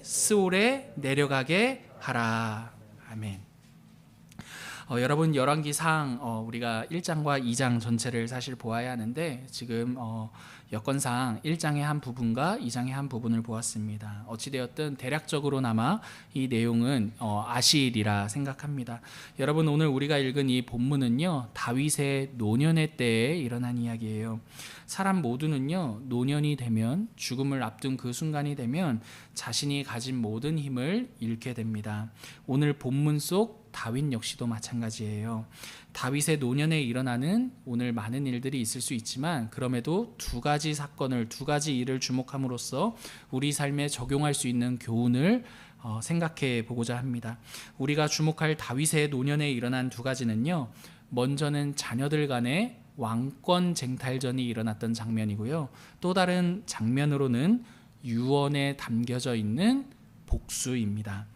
스올에 내려가게 하라. 아멘. 여러분, 열왕기상 우리가 1장과 2장 전체를 사실 보아야 하는데 지금 여건상 1장의 한 부분과 2장의 한 부분을 보았습니다. 어찌되었든 대략적으로나마 이 내용은 아시리라 생각합니다. 여러분, 오늘 우리가 읽은 이 본문은요, 다윗의 노년의 때에 일어난 이야기예요. 사람 모두는요, 노년이 되면, 죽음을 앞둔 그 순간이 되면 자신이 가진 모든 힘을 잃게 됩니다. 오늘 본문 속 다윗 역시도 마찬가지예요. 다윗의 노년에 일어나는 오늘 많은 일들이 있을 수 있지만 그럼에도 두 가지 사건을, 두 가지 일을 주목함으로써 우리 삶에 적용할 수 있는 교훈을 생각해 보고자 합니다. 우리가 주목할 다윗의 노년에 일어난 두 가지는요, 먼저는 자녀들 간의 왕권 쟁탈전이 일어났던 장면이고요, 또 다른 장면으로는 유언에 담겨져 있는 복수입니다.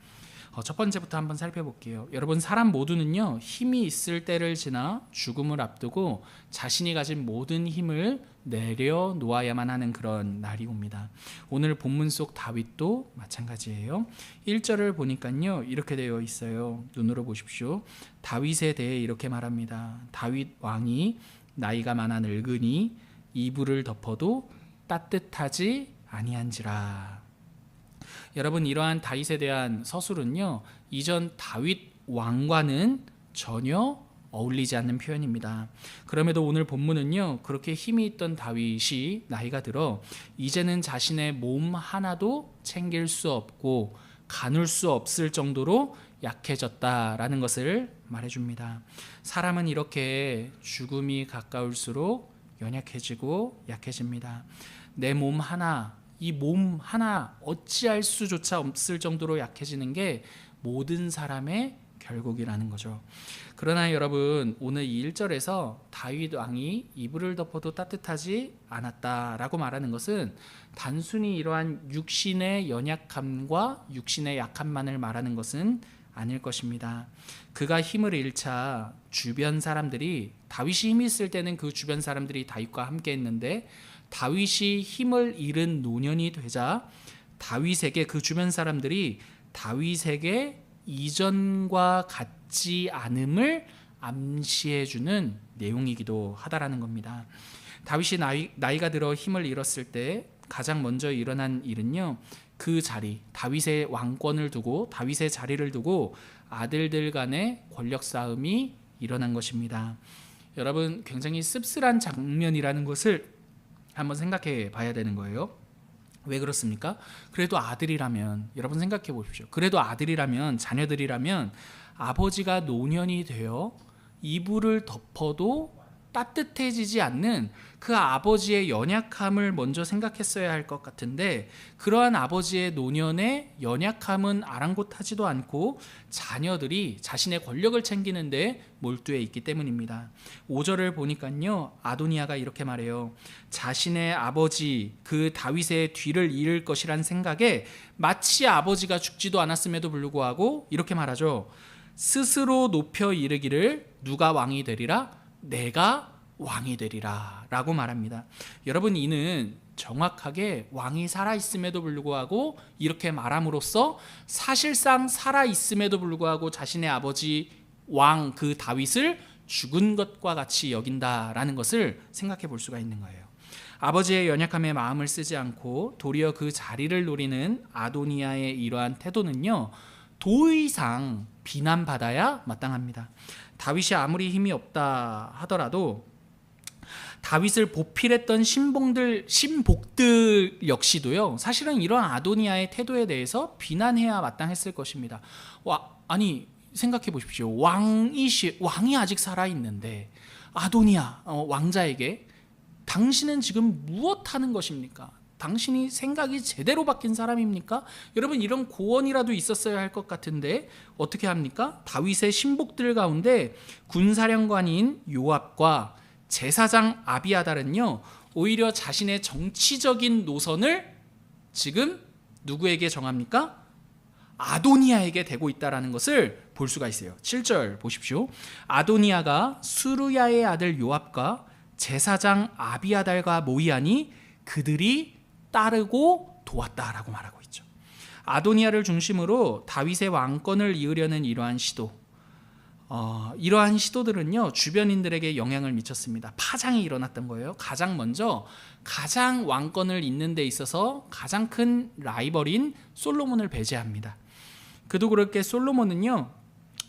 첫 번째부터 한번 살펴볼게요. 여러분, 사람 모두는요, 힘이 있을 때를 지나 죽음을 앞두고 자신이 가진 모든 힘을 내려놓아야만 하는 그런 날이 옵니다. 오늘 본문 속 다윗도 마찬가지예요. 1절을 보니까요, 이렇게 되어 있어요. 눈으로 보십시오. 다윗에 대해 이렇게 말합니다. 다윗 왕이 나이가 많아 늙으니 이불을 덮어도 따뜻하지 아니한지라. 여러분, 이러한 다윗에 대한 서술은요, 이전 다윗 왕과는 전혀 어울리지 않는 표현입니다. 그럼에도 오늘 본문은요, 그렇게 힘이 있던 다윗이 나이가 들어 이제는 자신의 몸 하나도 챙길 수 없고 가눌 수 없을 정도로 약해졌다라는 것을 말해줍니다. 사람은 이렇게 죽음이 가까울수록 연약해지고 약해집니다. 내 몸 하나, 이 몸 하나 어찌할 수조차 없을 정도로 약해지는 게 모든 사람의 결국이라는 거죠. 그러나 여러분, 오늘 이 1절에서 다윗 왕이 이불을 덮어도 따뜻하지 않았다라고 말하는 것은 단순히 이러한 육신의 연약함과 육신의 약함만을 말하는 것은 아닐 것입니다. 그가 힘을 잃자 주변 사람들이, 다윗이 힘이 있을 때는 그 주변 사람들이 다윗과 함께 했는데 다윗이 힘을 잃은 노년이 되자 다윗에게, 그 주변 사람들이 다윗에게 이전과 같지 않음을 암시해주는 내용이기도 하다라는 겁니다. 다윗이 나이가 들어 힘을 잃었을 때 가장 먼저 일어난 일은요, 그 자리, 다윗의 왕권을 두고, 다윗의 자리를 두고 아들들 간의 권력 싸움이 일어난 것입니다. 여러분, 굉장히 씁쓸한 장면이라는 것을 한번 생각해 봐야 되는 거예요. 왜 그렇습니까? 그래도 아들이라면, 여러분 생각해 보십시오. 그래도 아들이라면, 자녀들이라면 아버지가 노년이 되어 이불을 덮어도 따뜻해지지 않는 그 아버지의 연약함을 먼저 생각했어야 할 것 같은데, 그러한 아버지의 노년의 연약함은 아랑곳하지도 않고 자녀들이 자신의 권력을 챙기는데 몰두해 있기 때문입니다. 5절을 보니까요, 아도니아가 이렇게 말해요. 자신의 아버지 그 다윗의 뒤를 이을 것이란 생각에 마치 아버지가 죽지도 않았음에도 불구하고 이렇게 말하죠. 스스로 높여 이르기를 누가 왕이 되리라? 내가 왕이 되리라 라고 말합니다. 여러분, 이는 정확하게 왕이 살아있음에도 불구하고 이렇게 말함으로써 사실상 살아있음에도 불구하고 자신의 아버지 왕 그 다윗을 죽은 것과 같이 여긴다라는 것을 생각해 볼 수가 있는 거예요. 아버지의 연약함에 마음을 쓰지 않고 도리어 그 자리를 노리는 아도니아의 이러한 태도는요, 더 이상 비난받아야 마땅합니다. 다윗이 아무리 힘이 없다 하더라도 다윗을 보필했던 신복들 역시도요, 사실은 이런 아도니아의 태도에 대해서 비난해야 마땅했을 것입니다. 아니 생각해 보십시오. 왕이 아직 살아있는데 아도니아 왕자에게 당신은 지금 무엇하는 것입니까? 당신이 생각이 제대로 바뀐 사람입니까? 여러분, 이런 고언이라도 있었어야 할 것 같은데 어떻게 합니까? 다윗의 신복들 가운데 군사령관인 요압과 제사장 아비아달은요, 오히려 자신의 정치적인 노선을 지금 누구에게 정합니까? 아도니아에게 대고 있다는 것을 볼 수가 있어요. 7절 보십시오. 아도니아가 수르야의 아들 요압과 제사장 아비아달과 모이하니 그들이 따르고 도왔다라고 말하고 있죠. 아도니아를 중심으로 다윗의 왕권을 이으려는 이러한 시도, 이러한 시도들은요 주변인들에게 영향을 미쳤습니다. 파장이 일어났던 거예요. 가장 먼저 가장 왕권을 잇는 데 있어서 가장 큰 라이벌인 솔로몬을 배제합니다. 그도 그렇게 솔로몬은요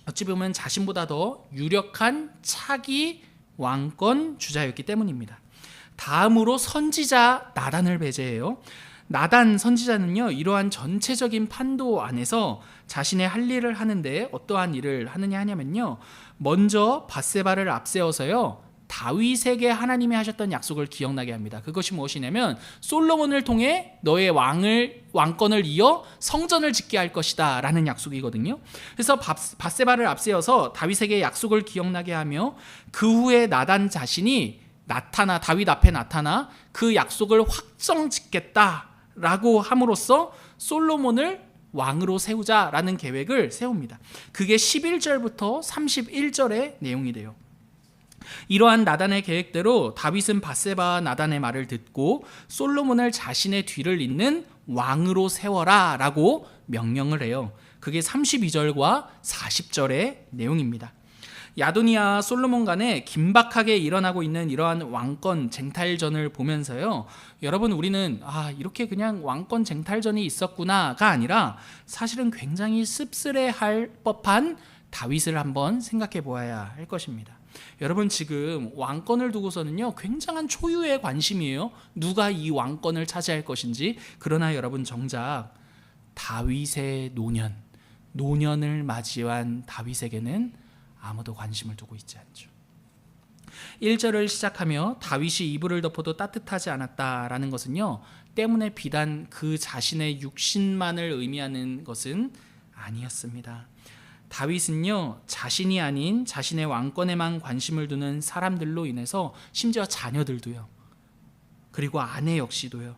어찌 보면 자신보다 더 유력한 차기 왕권 주자였기 때문입니다. 다음으로 선지자 나단을 배제해요. 나단 선지자는요 이러한 전체적인 판도 안에서 자신의 할 일을 하는데 어떠한 일을 하느냐면요, 먼저 밧세바를 앞세워서요 다윗에게 하나님이 하셨던 약속을 기억나게 합니다. 그것이 무엇이냐면 솔로몬을 통해 너의 왕권을 이어 성전을 짓게 할 것이다 라는 약속이거든요. 그래서 밧세바를 앞세워서 다윗에게 약속을 기억나게 하며 그 후에 나단 자신이 다윗 앞에 나타나 그 약속을 확정짓겠다라고 함으로써 솔로몬을 왕으로 세우자라는 계획을 세웁니다. 그게 11절부터 31절의 내용이 돼요. 이러한 나단의 계획대로 다윗은 밧세바와 나단의 말을 듣고 솔로몬을 자신의 뒤를 잇는 왕으로 세워라 라고 명령을 해요. 그게 32절과 40절의 내용입니다. 야도니아와 솔로몬 간에 긴박하게 일어나고 있는 이러한 왕권 쟁탈전을 보면서요, 여러분 우리는 이렇게 그냥 왕권 쟁탈전이 있었구나가 아니라 사실은 굉장히 씁쓸해할 법한 다윗을 한번 생각해 보아야 할 것입니다. 여러분 지금 왕권을 두고서는요 굉장한 초유의 관심이에요. 누가 이 왕권을 차지할 것인지. 그러나 여러분 정작 다윗의 노년을 맞이한 다윗에게는 아무도 관심을 두고 있지 않죠. 1절을 시작하며 다윗이 이불을 덮어도 따뜻하지 않았다라는 것은요 때문에 비단 그 자신의 육신만을 의미하는 것은 아니었습니다. 다윗은요 자신이 아닌 자신의 왕권에만 관심을 두는 사람들로 인해서, 심지어 자녀들도요, 그리고 아내 역시도요,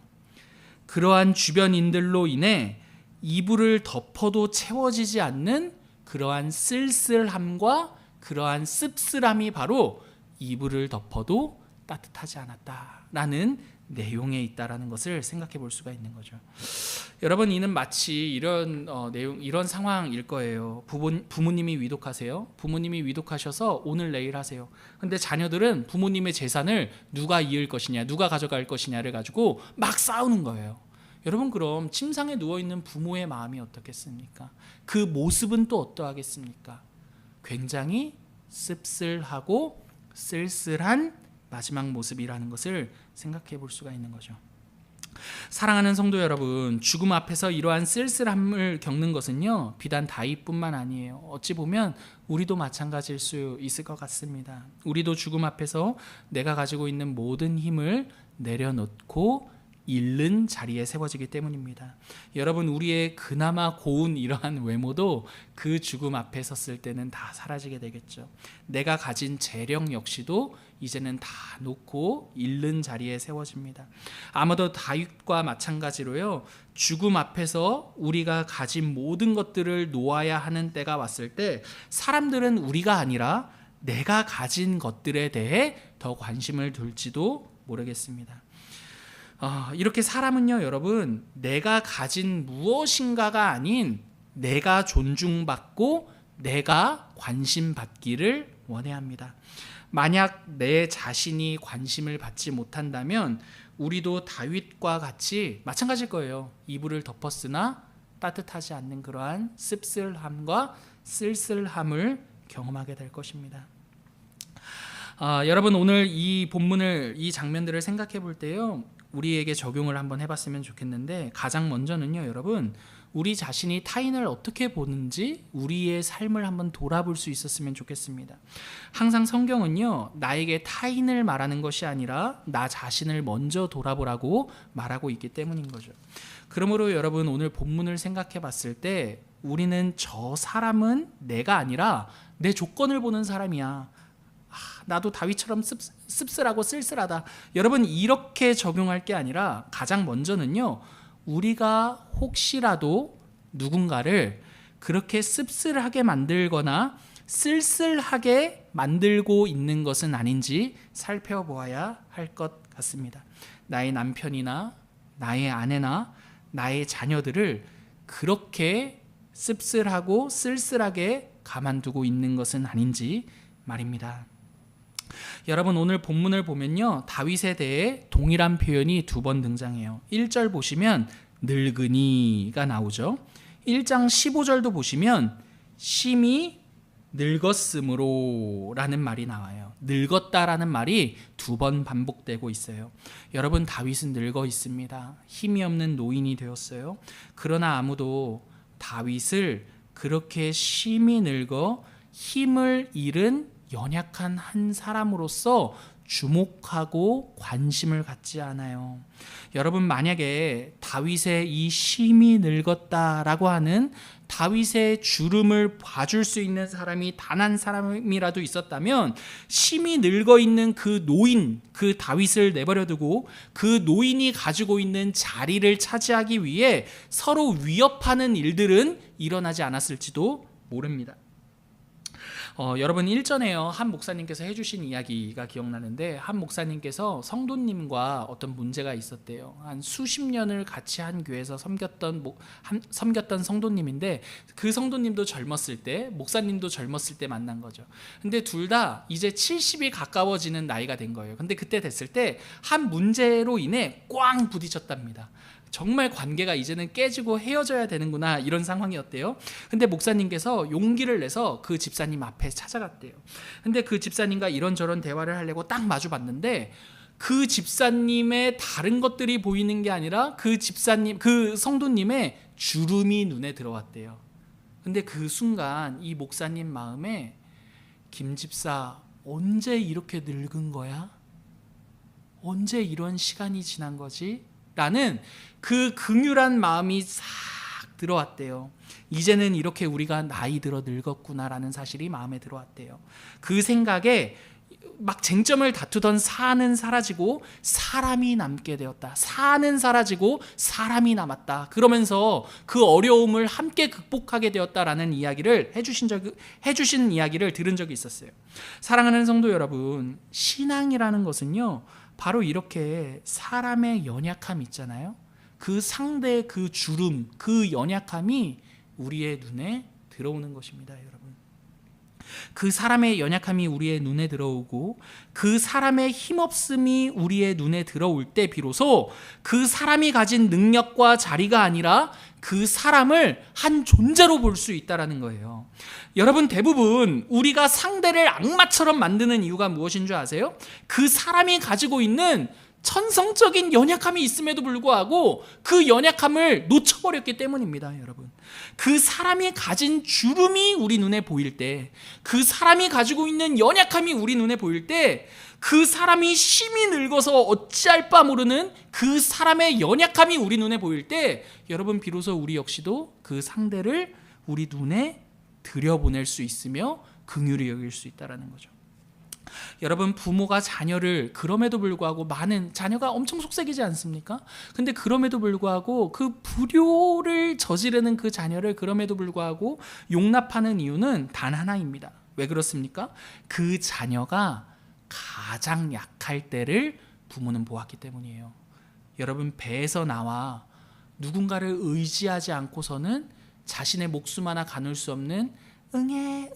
그러한 주변인들로 인해 이불을 덮어도 채워지지 않는 그러한 쓸쓸함과 그러한 씁쓸함이 바로 이불을 덮어도 따뜻하지 않았다라는 내용에 있다라는 것을 생각해 볼 수가 있는 거죠. 여러분 이는 마치 이런 상황일 거예요. 부모님이 위독하세요. 부모님이 위독하셔서 오늘 내일 하세요. 근데 자녀들은 부모님의 재산을 누가 이을 것이냐, 누가 가져갈 것이냐를 가지고 막 싸우는 거예요. 여러분 그럼 침상에 누워있는 부모의 마음이 어떻겠습니까? 그 모습은 또 어떠하겠습니까? 굉장히 씁쓸하고 쓸쓸한 마지막 모습이라는 것을 생각해 볼 수가 있는 거죠. 사랑하는 성도 여러분, 죽음 앞에서 이러한 쓸쓸함을 겪는 것은요 비단 다윗뿐만 아니에요. 어찌 보면 우리도 마찬가지일 수 있을 것 같습니다. 우리도 죽음 앞에서 내가 가지고 있는 모든 힘을 내려놓고 잃는 자리에 세워지기 때문입니다. 여러분 우리의 그나마 고운 이러한 외모도 그 죽음 앞에 섰을 때는 다 사라지게 되겠죠. 내가 가진 재력 역시도 이제는 다 놓고 잃는 자리에 세워집니다. 아마도 다윗과 마찬가지로요, 죽음 앞에서 우리가 가진 모든 것들을 놓아야 하는 때가 왔을 때 사람들은 우리가 아니라 내가 가진 것들에 대해 더 관심을 둘지도 모르겠습니다. 이렇게 사람은요 여러분, 내가 가진 무엇인가가 아닌 내가 존중받고 내가 관심받기를 원해야 합니다. 만약 내 자신이 관심을 받지 못한다면 우리도 다윗과 같이 마찬가지일 거예요. 이불을 덮었으나 따뜻하지 않는 그러한 씁쓸함과 쓸쓸함을 경험하게 될 것입니다. 여러분 오늘 이 본문을, 이 장면들을 생각해 볼 때요 우리에게 적용을 한번 해봤으면 좋겠는데, 가장 먼저는요 여러분, 우리 자신이 타인을 어떻게 보는지 우리의 삶을 한번 돌아볼 수 있었으면 좋겠습니다. 항상 성경은요 나에게 타인을 말하는 것이 아니라 나 자신을 먼저 돌아보라고 말하고 있기 때문인 거죠. 그러므로 여러분 오늘 본문을 생각해 봤을 때 우리는 저 사람은 내가 아니라 내 조건을 보는 사람이야, 나도 다윗처럼 씁쓸하고 쓸쓸하다, 여러분 이렇게 적용할 게 아니라 가장 먼저는요 우리가 혹시라도 누군가를 그렇게 씁쓸하게 만들거나 쓸쓸하게 만들고 있는 것은 아닌지 살펴보아야 할 것 같습니다. 나의 남편이나 나의 아내나 나의 자녀들을 그렇게 씁쓸하고 쓸쓸하게 가만두고 있는 것은 아닌지 말입니다. 여러분, 오늘 본문을 보면요, 다윗에 대해 동일한 표현이 2번 등장해요. 1절 보시면 늙으니가 나오죠. 1장 15절도 보시면 심히 늙었으므로 라는 말이 나와요. 늙었다라는 말이 2번 반복되고 있어요. 여러분, 다윗은 늙어 있습니다. 힘이 없는 노인이 되었어요. 그러나 아무도 다윗을 그렇게 심히 늙어 힘을 잃은 연약한 한 사람으로서 주목하고 관심을 갖지 않아요. 여러분, 만약에 다윗의 이 심히 늙었다라고 하는 다윗의 주름을 봐줄 수 있는 사람이 단 한 사람이라도 있었다면 심히 늙어 있는 그 노인, 그 다윗을 내버려두고 그 노인이 가지고 있는 자리를 차지하기 위해 서로 위협하는 일들은 일어나지 않았을지도 모릅니다. 여러분, 일전에요, 한 목사님께서 해주신 이야기가 기억나는데, 한 목사님께서 성도님과 어떤 문제가 있었대요. 한 수십 년을 같이 한 교회에서 섬겼던 성도님인데, 그 성도님도 젊었을 때, 목사님도 젊었을 때 만난 거죠. 근데 둘 다 이제 70이 가까워지는 나이가 된 거예요. 근데 그때 됐을 때 한 문제로 인해 꽝 부딪혔답니다. 정말 관계가 이제는 깨지고 헤어져야 되는구나, 이런 상황이었대요. 근데 목사님께서 용기를 내서 그 집사님 앞에 찾아갔대요. 근데 그 집사님과 이런저런 대화를 하려고 딱 마주 봤는데, 그 집사님의 다른 것들이 보이는 게 아니라 그 성도님의 주름이 눈에 들어왔대요. 근데 그 순간 이 목사님 마음에, 김 집사, 언제 이렇게 늙은 거야? 언제 이런 시간이 지난 거지? 라는 그 긍휼한 마음이 싹 들어왔대요. 이제는 이렇게 우리가 나이 들어 늙었구나라는 사실이 마음에 들어왔대요. 그 생각에 막 쟁점을 다투던 사는 사라지고 사람이 남게 되었다. 사는 사라지고 사람이 남았다. 그러면서 그 어려움을 함께 극복하게 되었다라는 이야기를 해주신 이야기를 들은 적이 있었어요. 사랑하는 성도 여러분, 신앙이라는 것은요, 바로 이렇게 사람의 연약함 있잖아요. 그 상대의 그 주름, 그 연약함이 우리의 눈에 들어오는 것입니다, 여러분. 그 사람의 연약함이 우리의 눈에 들어오고 그 사람의 힘없음이 우리의 눈에 들어올 때 비로소 그 사람이 가진 능력과 자리가 아니라 그 사람을 한 존재로 볼 수 있다는 거예요. 여러분, 대부분 우리가 상대를 악마처럼 만드는 이유가 무엇인 줄 아세요? 그 사람이 가지고 있는 천성적인 연약함이 있음에도 불구하고 그 연약함을 놓쳐버렸기 때문입니다, 여러분. 그 사람이 가진 주름이 우리 눈에 보일 때, 그 사람이 가지고 있는 연약함이 우리 눈에 보일 때, 그 사람이 심히 늙어서 어찌할 바 모르는 그 사람의 연약함이 우리 눈에 보일 때, 여러분, 비로소 우리 역시도 그 상대를 우리 눈에 들여보낼 수 있으며 긍휼히 여길 수 있다는 거죠. 여러분, 부모가 자녀를 그럼에도 불구하고 많은 자녀가 엄청 속색이지 않습니까? 근데 그럼에도 불구하고 그 불효를 저지르는 그 자녀를 그럼에도 불구하고 용납하는 이유는 단 하나입니다. 왜 그렇습니까? 그 자녀가 가장 약할 때를 부모는 보았기 때문이에요. 여러분, 배에서 나와 누군가를 의지하지 않고서는 자신의 목숨 하나 가눌 수 없는 응애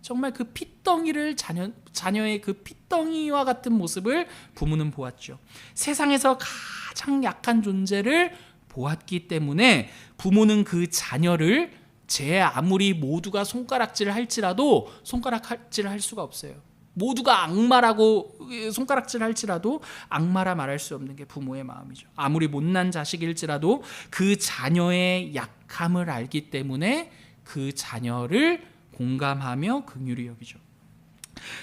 정말 그 핏덩이를 자녀의 그 핏덩이와 같은 모습을 부모는 보았죠. 세상에서 가장 약한 존재를 보았기 때문에 부모는 그 자녀를 제 아무리 모두가 손가락질을 할지라도 손가락질을 할 수가 없어요. 모두가 악마라고 손가락질 할지라도 악마라 말할 수 없는 게 부모의 마음이죠. 아무리 못난 자식일지라도 그 자녀의 약함을 알기 때문에 그 자녀를 공감하며 긍휼히 여기죠.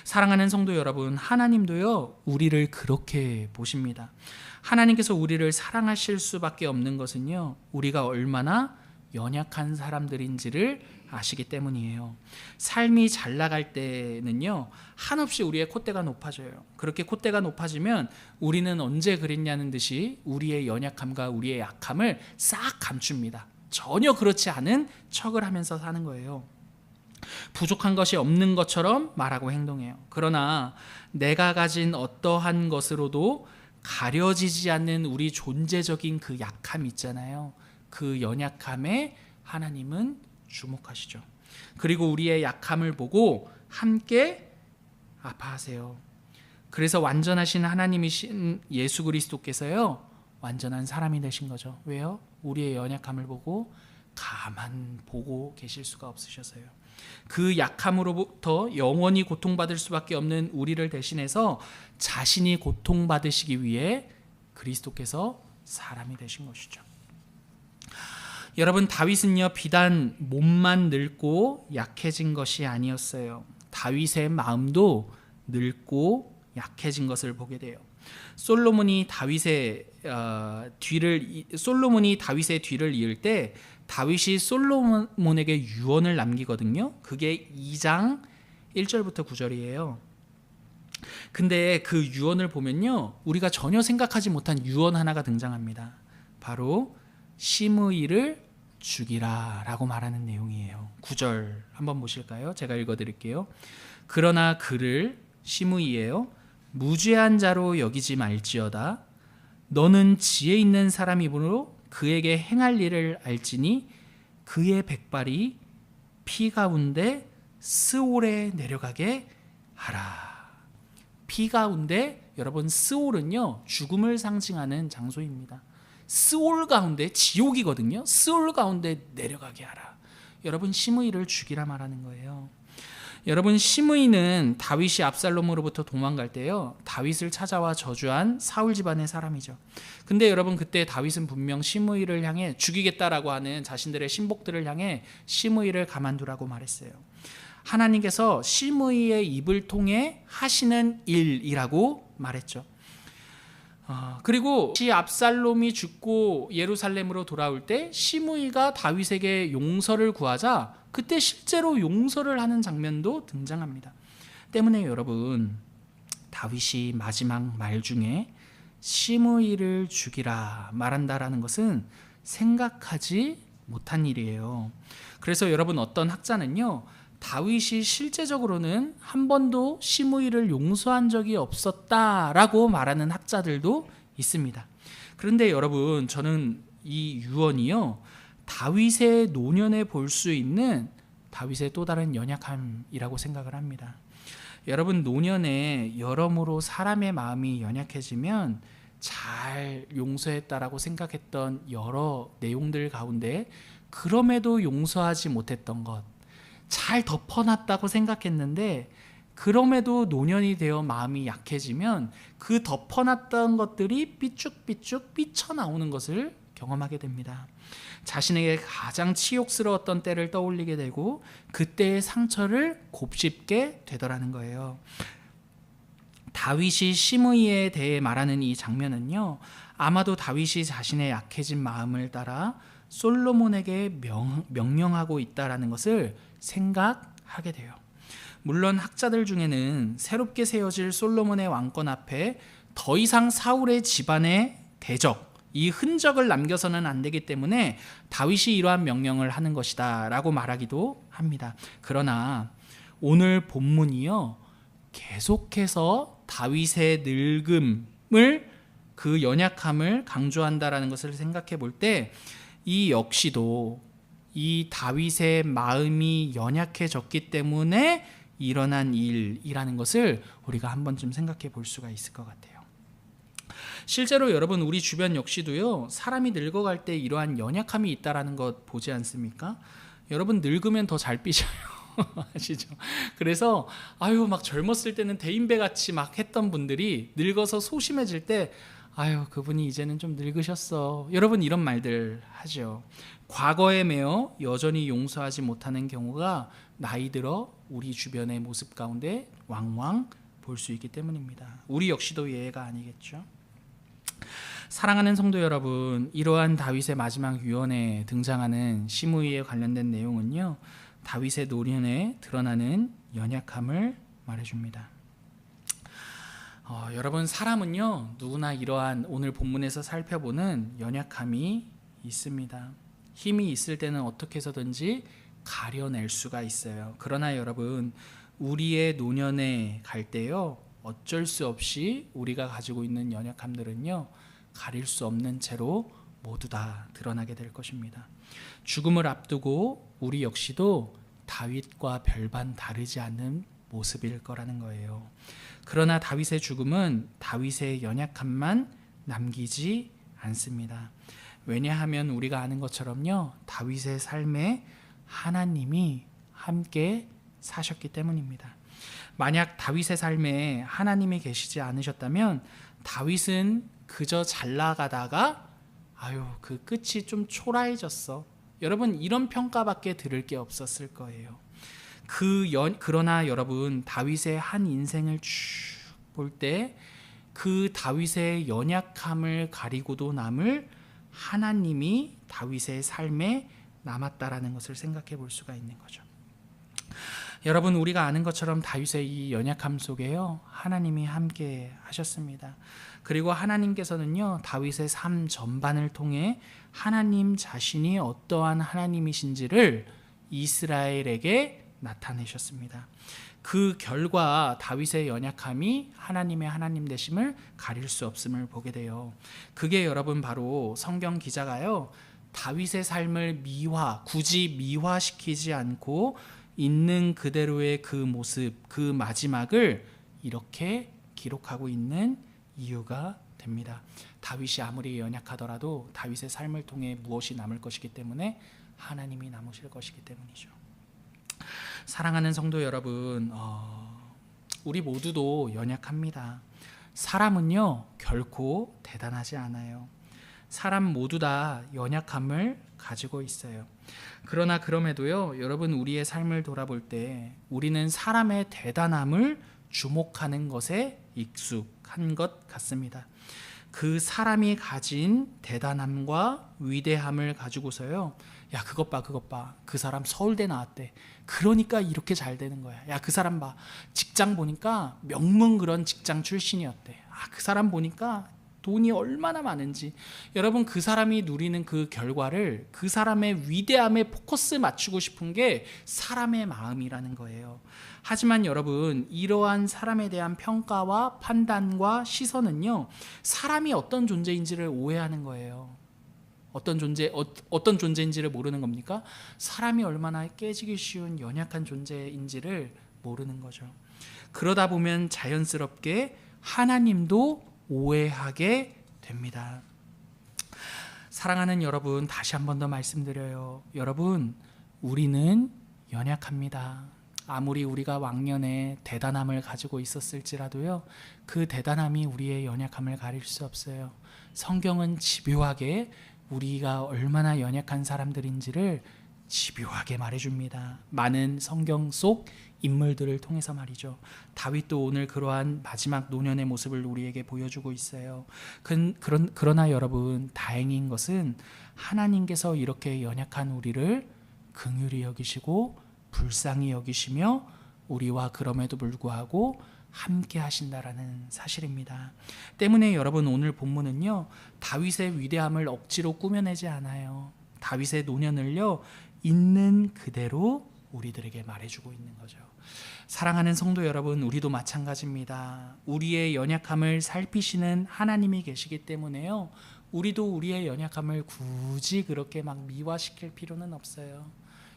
사랑하는 성도 여러분, 하나님도요, 우리를 그렇게 보십니다. 하나님께서 우리를 사랑하실 수밖에 없는 것은요, 우리가 얼마나 연약한 사람들인지를 아시기 때문이에요. 삶이 잘 나갈 때는요, 한없이 우리의 콧대가 높아져요. 그렇게 콧대가 높아지면 우리는 언제 그랬냐는 듯이 우리의 연약함과 우리의 약함을 싹 감춥니다. 전혀 그렇지 않은 척을 하면서 사는 거예요. 부족한 것이 없는 것처럼 말하고 행동해요. 그러나 내가 가진 어떠한 것으로도 가려지지 않는 우리 존재적인 그 약함 있잖아요. 그 연약함에 하나님은 주목하시죠. 그리고 우리의 약함을 보고 함께 아파하세요. 그래서 완전하신 하나님이신 예수 그리스도께서요, 완전한 사람이 되신 거죠. 왜요? 우리의 연약함을 보고 가만 보고 계실 수가 없으셔서요. 그 약함으로부터 영원히 고통받을 수밖에 없는 우리를 대신해서 자신이 고통받으시기 위해 그리스도께서 사람이 되신 것이죠. 여러분, 다윗은요 비단 몸만 늙고 약해진 것이 아니었어요. 다윗의 마음도 늙고 약해진 것을 보게 돼요. 솔로몬이 다윗의 뒤를 이을 때 다윗이 솔로몬에게 유언을 남기거든요. 그게 2장 1절부터 9절이에요. 근데 그 유언을 보면요, 우리가 전혀 생각하지 못한 유언 하나가 등장합니다. 바로 시므이를 죽이라 라고 말하는 내용이에요. 9절 한번 보실까요? 제가 읽어드릴게요. 그러나 그를, 시므이예요, 무죄한 자로 여기지 말지어다. 너는 지혜 있는 사람이므로 그에게 행할 일을 알지니 그의 백발이 피 가운데 스올에 내려가게 하라. 피 가운데, 여러분, 스올은요 죽음을 상징하는 장소입니다. 스올 가운데, 지옥이거든요. 스올 가운데 내려가게 하라. 여러분, 시므이를 죽이라 말하는 거예요. 여러분, 시므이는 다윗이 압살롬으로부터 도망갈 때요 다윗을 찾아와 저주한 사울 집안의 사람이죠. 근데 여러분, 그때 다윗은 분명 시므이를 향해 죽이겠다라고 하는 자신들의 신복들을 향해 시므이를 가만두라고 말했어요. 하나님께서 시므이의 입을 통해 하시는 일이라고 말했죠. 그리고 압살롬이 죽고 예루살렘으로 돌아올 때 시므이가 다윗에게 용서를 구하자 그때 실제로 용서를 하는 장면도 등장합니다. 때문에 여러분, 다윗이 마지막 말 중에 시므이를 죽이라 말한다라는 것은 생각하지 못한 일이에요. 그래서 여러분, 어떤 학자는요 다윗이 실제적으로는 한 번도 시므이를 용서한 적이 없었다라고 말하는 학자들도 있습니다. 그런데 여러분, 저는 이 유언이요 다윗의 노년에 볼 수 있는 다윗의 또 다른 연약함이라고 생각을 합니다. 여러분, 노년에 여러모로 사람의 마음이 연약해지면 잘 용서했다라고 생각했던 여러 내용들 가운데 그럼에도 용서하지 못했던 것, 잘 덮어놨다고 생각했는데 그럼에도 노년이 되어 마음이 약해지면 그 덮어놨던 것들이 삐쭉삐쭉 삐쳐나오는 것을 경험하게 됩니다. 자신에게 가장 치욕스러웠던 때를 떠올리게 되고 그때의 상처를 곱씹게 되더라는 거예요. 다윗이 시므이에 대해 말하는 이 장면은요 아마도 다윗이 자신의 약해진 마음을 따라 솔로몬에게 명령하고 있다라는 것을 생각하게 돼요. 물론 학자들 중에는 새롭게 세워질 솔로몬의 왕권 앞에 더 이상 사울의 집안의 대적, 이 흔적을 남겨서는 안 되기 때문에 다윗이 이러한 명령을 하는 것이다 라고 말하기도 합니다. 그러나 오늘 본문이요 계속해서 다윗의 늙음을, 그 연약함을 강조한다라는 것을 생각해 볼 때 이 역시도 이 다윗의 마음이 연약해졌기 때문에 일어난 일이라는 것을 우리가 한 번쯤 생각해 볼 수가 있을 것 같아요. 실제로 여러분, 우리 주변 역시도요 사람이 늙어갈 때 이러한 연약함이 있다라는 것 보지 않습니까? 여러분, 늙으면 더 잘 삐져요. 아시죠? 그래서 막 젊었을 때는 대인배 같이 막 했던 분들이 늙어서 소심해질 때 그분이 이제는 좀 늙으셨어, 여러분, 이런 말들 하죠. 과거에 매여 여전히 용서하지 못하는 경우가 나이 들어 우리 주변의 모습 가운데 왕왕 볼 수 있기 때문입니다. 우리 역시도 예외가 아니겠죠. 사랑하는 성도 여러분, 이러한 다윗의 마지막 유언에 등장하는 시므이에 관련된 내용은요 다윗의 노년에 드러나는 연약함을 말해줍니다. 여러분, 사람은요 누구나 이러한 오늘 본문에서 살펴보는 연약함이 있습니다. 힘이 있을 때는 어떻게 해서든지 가려낼 수가 있어요. 그러나 여러분, 우리의 노년에 갈 때요 어쩔 수 없이 우리가 가지고 있는 연약함들은요 가릴 수 없는 채로 모두 다 드러나게 될 것입니다. 죽음을 앞두고 우리 역시도 다윗과 별반 다르지 않는 모습일 거라는 거예요. 그러나 다윗의 죽음은 다윗의 연약함만 남기지 않습니다. 왜냐하면 우리가 아는 것처럼요, 다윗의 삶에 하나님이 함께 사셨기 때문입니다. 만약 다윗의 삶에 하나님이 계시지 않으셨다면 다윗은 그저 잘 나가다가 그 끝이 좀 초라해졌어. 여러분, 이런 평가밖에 들을 게 없었을 거예요. 그러나 여러분, 다윗의 한 인생을 쭉 볼 때 그 다윗의 연약함을 가리고도 남을 하나님이 다윗의 삶에 남았다라는 것을 생각해 볼 수가 있는 거죠. 여러분, 우리가 아는 것처럼 다윗의 이 연약함 속에요, 하나님이 함께 하셨습니다. 그리고 하나님께서는요, 다윗의 삶 전반을 통해 하나님 자신이 어떠한 하나님이신지를 이스라엘에게 나타내셨습니다. 그 결과 다윗의 연약함이 하나님의 하나님 되심을 가릴 수 없음을 보게 돼요. 그게 여러분 바로 성경 기자가요, 다윗의 삶을 굳이 미화시키지 않고 있는 그대로의 그 모습, 그 마지막을 이렇게 기록하고 있는 이유가 됩니다. 다윗이 아무리 연약하더라도 다윗의 삶을 통해 무엇이 남을 것이기 때문에 하나님이 남으실 것이기 때문이죠. 사랑하는 성도 여러분, 우리 모두도 연약합니다. 사람은요, 결코 대단하지 않아요. 사람 모두 다 연약함을 가지고 있어요. 그러나 그럼에도요, 여러분, 우리의 삶을 돌아볼 때 우리는 사람의 대단함을 주목하는 것에 익숙한 것 같습니다. 그 사람이 가진 대단함과 위대함을 가지고서요, 야, 그것 봐, 그 사람 서울대 나왔대, 그러니까 이렇게 잘 되는 거야. 야, 그 사람 봐, 직장 보니까 명문 그런 직장 출신이었대. 그 사람 보니까 돈이 얼마나 많은지. 여러분, 그 사람이 누리는 그 결과를, 그 사람의 위대함에 포커스 맞추고 싶은 게 사람의 마음이라는 거예요. 하지만 여러분, 이러한 사람에 대한 평가와 판단과 시선은요, 사람이 어떤 존재인지를 오해하는 거예요. 어떤 존재인지를 모르는 겁니까? 사람이 얼마나 깨지기 쉬운 연약한 존재인지를 모르는 거죠. 그러다 보면 자연스럽게 하나님도 오해하게 됩니다. 사랑하는 여러분, 다시 한 번 더 말씀드려요. 여러분, 우리는 연약합니다. 아무리 우리가 왕년에 대단함을 가지고 있었을지라도요, 그 대단함이 우리의 연약함을 가릴 수 없어요. 성경은 집요하게 우리가 얼마나 연약한 사람들인지를 집요하게 말해줍니다. 많은 성경 속 인물들을 통해서 말이죠. 다윗도 오늘 그러한 마지막 노년의 모습을 우리에게 보여주고 있어요. 그러나 여러분, 다행인 것은 하나님께서 이렇게 연약한 우리를 긍휼히 여기시고 불쌍히 여기시며 우리와 그럼에도 불구하고 함께 하신다라는 사실입니다. 때문에 여러분, 오늘 본문은요, 다윗의 위대함을 억지로 꾸며내지 않아요. 다윗의 노년을요, 있는 그대로 우리들에게 말해주고 있는 거죠. 사랑하는 성도 여러분, 우리도 마찬가지입니다. 우리의 연약함을 살피시는 하나님이 계시기 때문에요, 우리도 우리의 연약함을 굳이 그렇게 막 미화시킬 필요는 없어요.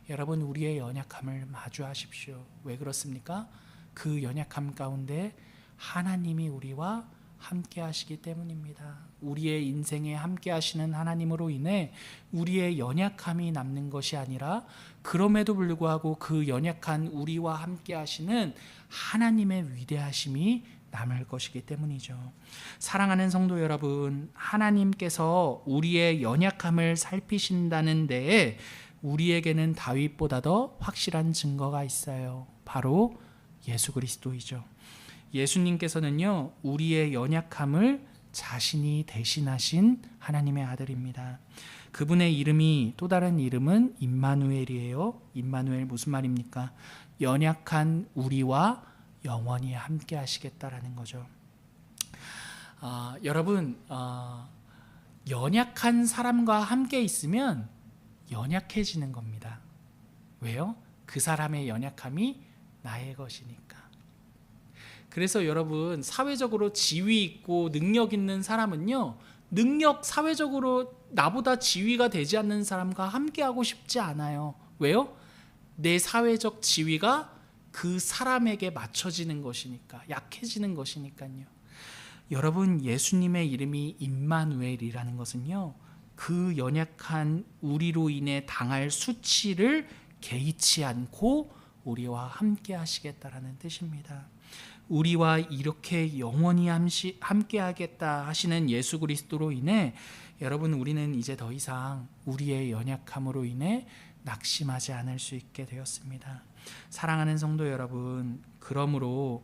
여러분, 우리의 연약함을 마주하십시오. 왜 그렇습니까? 그 연약함 가운데 하나님이 우리와 함께 하시기 때문입니다. 우리의 인생에 함께 하시는 하나님으로 인해 우리의 연약함이 남는 것이 아니라, 그럼에도 불구하고 그 연약한 우리와 함께 하시는 하나님의 위대하심이 남을 것이기 때문이죠. 사랑하는 성도 여러분, 하나님께서 우리의 연약함을 살피신다는 데에 우리에게는 다윗보다 더 확실한 증거가 있어요. 바로 예수 그리스도이죠. 예수님께서는요, 우리의 연약함을 자신이 대신하신 하나님의 아들입니다. 그분의 이름이, 또 다른 이름은 임마누엘이에요. 임마누엘 무슨 말입니까? 연약한 우리와 영원히 함께 하시겠다라는 거죠. 여러분, 연약한 사람과 함께 있으면 연약해지는 겁니다. 왜요? 그 사람의 연약함이 나의 것이니까. 그래서 여러분, 사회적으로 지위 있고 능력 있는 사람은요, 능력, 사회적으로 나보다 지위가 되지 않는 사람과 함께하고 싶지 않아요. 왜요? 내 사회적 지위가 그 사람에게 맞춰지는 것이니까, 약해지는 것이니까요. 여러분, 예수님의 이름이 임마누엘이라는 것은요, 그 연약한 우리로 인해 당할 수치를 개의치 않고 우리와 함께 하시겠다라는 뜻입니다. 우리와 이렇게 영원히 함께 하겠다 하시는 예수 그리스도로 인해 여러분, 우리는 이제 더 이상 우리의 연약함으로 인해 낙심하지 않을 수 있게 되었습니다. 사랑하는 성도 여러분, 그러므로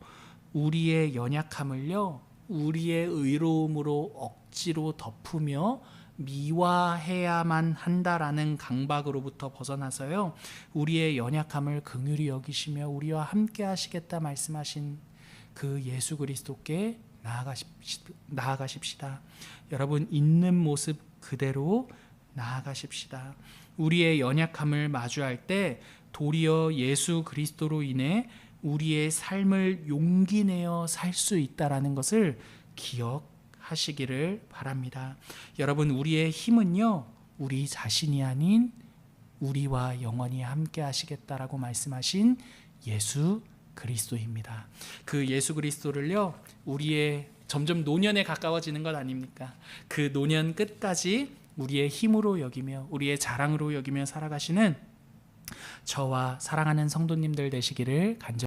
우리의 연약함을요, 우리의 의로움으로 억지로 덮으며 미화해야만 한다라는 강박으로부터 벗어나서요, 우리의 연약함을 긍휼히 여기시며 우리와 함께 하시겠다 말씀하신 그 예수 그리스도께 나아가십시다. 여러분, 있는 모습 그대로 나아가십시다. 우리의 연약함을 마주할 때 도리어 예수 그리스도로 인해 우리의 삶을 용기 내어 살 수 있다라는 것을 기억하시기를 바랍니다. 여러분, 우리의 힘은요, 우리 자신이 아닌 우리와 영원히 함께 하시겠다라고 말씀하신 예수 그리스도입니다. 그 예수 그리스도를요, 우리의 점점 노년에 가까워지는 것 아닙니까? 그 노년 끝까지 우리의 힘으로 여기며 우리의 자랑으로 여기며 살아가시는 저와 사랑하는 성도님들 되시기를 간절히